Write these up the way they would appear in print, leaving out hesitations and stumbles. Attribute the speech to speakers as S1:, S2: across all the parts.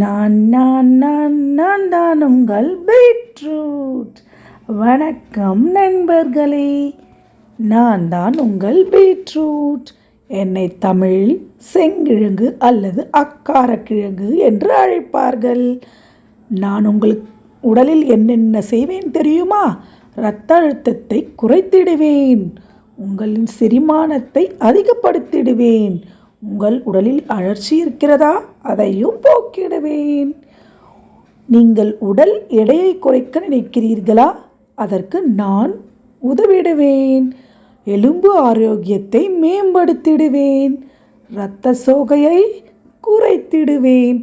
S1: நான் நான் நான் நான் தான் உங்கள் பீட்ரூட். வணக்கம் நண்பர்களே, நான் தான் உங்கள் பீட்ரூட். என்னை தமிழில் செங்கிழங்கு அல்லது அக்காரக்கிழங்கு என்று அழைப்பார்கள். நான் உங்களுக்கு உடலில் என்னென்ன செய்வேன் தெரியுமா? இரத்த அழுத்தத்தை குறைத்திடுவேன், உங்களின் செரிமானத்தை அதிகப்படுத்திடுவேன், உங்கள் உடலில் அழற்சி இருக்கிறதா அதையும் போக்கிடுவேன். நீங்கள் உடல் எடையை குறைக்க நினைக்கிறீர்களா? அதற்கு நான் உதவிடுவேன். எலும்பு ஆரோக்கியத்தை மேம்படுத்திடுவேன், இரத்த சோகையை குறைத்திடுவேன்,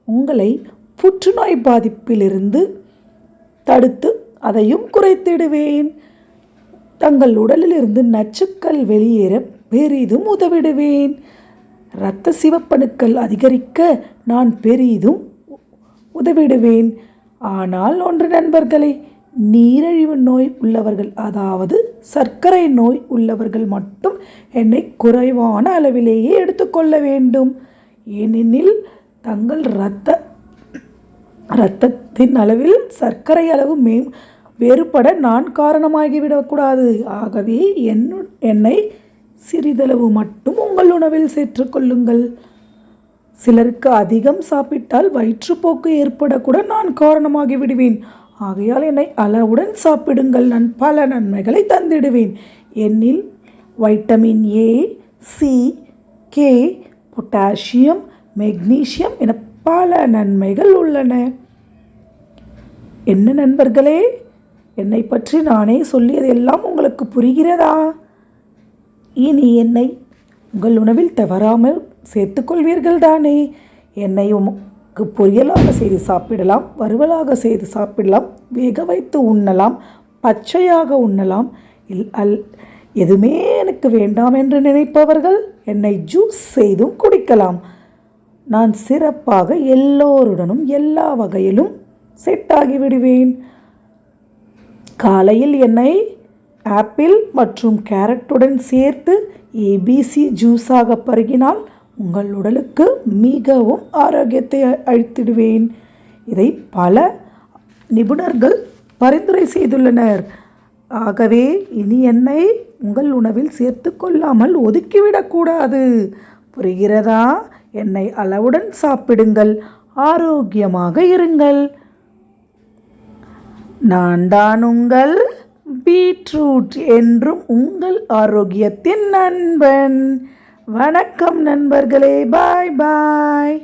S1: உங்களை புற்றுநோய் பாதிப்பிலிருந்து தடுத்து அதையும் குறைத்திடுவேன். தங்கள் உடலிலிருந்து நச்சுக்கள் வெளியேற பெரிதும் உதவிடுவேன். இரத்த சிவப்பணுக்கள் அதிகரிக்க நான் பெரிதும் உதவிடுவேன். ஆனால் ஒன்று நண்பர்களே, நீரிழிவு நோய் உள்ளவர்கள், அதாவது சர்க்கரை நோய் உள்ளவர்கள் மட்டும் என்னை குறைவான அளவிலேயே எடுத்துக்கொள்ள வேண்டும். ஏனெனில் தங்கள் இரத்தத்தின் அளவில் சர்க்கரை அளவு வேறுபட நான் காரணமாகிவிடக்கூடாது. ஆகவே என்னை சிறிதளவு மட்டும் உங்கள் உணவில் சேர்த்துக்கொள்ளுங்கள். சிலருக்கு அதிகம் சாப்பிட்டால் வயிற்றுப்போக்கு ஏற்படக்கூட நான் காரணமாகி விடுவேன். ஆகையால் என்னை அளவுடன் சாப்பிடுங்கள், நான் பல நன்மைகளை தந்திடுவேன். என்னில் vitamin A, C, K, potassium, magnesium என பல நன்மைகள் உள்ளன. என்ன நண்பர்களே, என்னை பற்றி நானே சொல்லியதெல்லாம் உங்களுக்கு புரிகிறதா? இனி என்னை உங்கள் உணவில் தவறாமல் சேர்த்துக்கொள்வீர்கள் தானே? என்னை உமக்கு பொரியலாக செய்து சாப்பிடலாம், வறுவலாக செய்து சாப்பிடலாம், வேக வைத்து உண்ணலாம், பச்சையாக உண்ணலாம். எதுவுமே எனக்கு வேண்டாம் என்று நினைப்பவர்கள் என்னை ஜூஸ் செய்தும் குடிக்கலாம். நான் சிறப்பாக எல்லோருடனும் எல்லா வகையிலும் செட்டாகி விடுவேன். காலையில் என்னை ஆப்பிள் மற்றும் கேரட்டுடன் சேர்த்து ஏபிசி ஜூஸாக பருகினால் உங்கள் உடலுக்கு மிகவும் ஆரோக்கியத்தை அளித்திடுவேன். இதை பல நிபுணர்கள் பரிந்துரை செய்துள்ளனர். ஆகவே இனி என்னை உங்கள் உணவில் சேர்த்து கொள்ளாமல் ஒதுக்கிவிடக்கூடாது. புரிகிறதா? என்னை அளவுடன் சாப்பிடுங்கள், ஆரோக்கியமாக இருங்கள். நான் தான் உங்கள் பீட்ரூட், என்றும் உங்கள் ஆரோக்கியத்தின் நண்பன். வணக்கம் நண்பர்களே, பாய் பாய்.